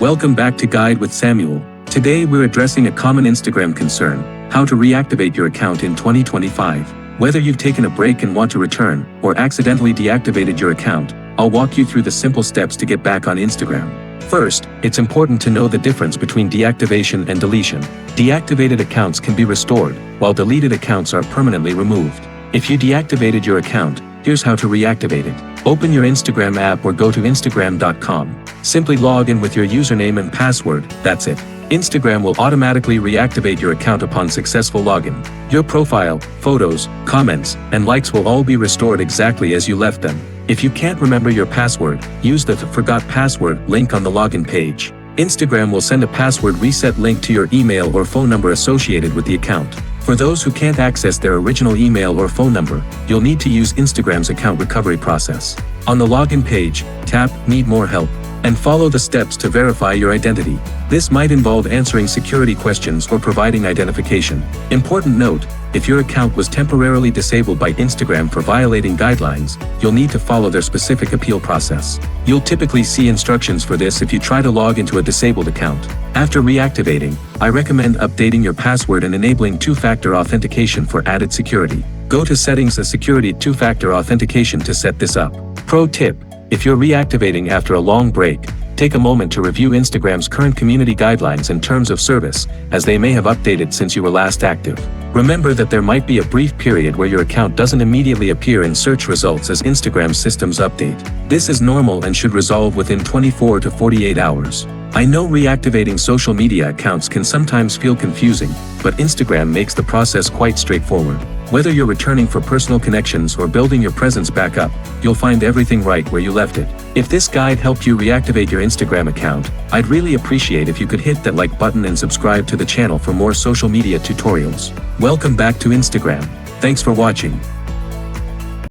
Welcome back to Guide with Samuel. Today we're addressing a common Instagram concern: how to reactivate your account in 2025. Whether you've taken a break and want to return, or accidentally deactivated your account, I'll walk you through the simple steps to get back on Instagram. First, it's important to know the difference between deactivation and deletion. Deactivated accounts can be restored, while deleted accounts are permanently removed. If you deactivated your account, here's how to reactivate it. Open your Instagram app or go to Instagram.com. Simply log in with your username and password, that's it. Instagram will automatically reactivate your account upon successful login. Your profile, photos, comments, and likes will all be restored exactly as you left them. If you can't remember your password, use the Forgot Password link on the login page. Instagram will send a password reset link to your email or phone number associated with the account. For those who can't access their original email or phone number, you'll need to use Instagram's account recovery process. On the login page, tap Need More Help and follow the steps to verify your identity. This might involve answering security questions or providing identification. Important note: if your account was temporarily disabled by Instagram for violating guidelines, you'll need to follow their specific appeal process. You'll typically see instructions for this if you try to log into a disabled account. After reactivating, I recommend updating your password and enabling two-factor authentication for added security. Go to Settings and Security Two-Factor Authentication to set this up. Pro tip: if you're reactivating after a long break, take a moment to review Instagram's current community guidelines and terms of service, as they may have updated since you were last active. Remember that there might be a brief period where your account doesn't immediately appear in search results as Instagram's systems update. This is normal and should resolve within 24 to 48 hours. I know reactivating social media accounts can sometimes feel confusing, but Instagram makes the process quite straightforward. Whether you're returning for personal connections or building your presence back up, you'll find everything right where you left it. If this guide helped you reactivate your Instagram account, I'd really appreciate if you could hit that like button and subscribe to the channel for more social media tutorials. Welcome back to Instagram. Thanks for watching.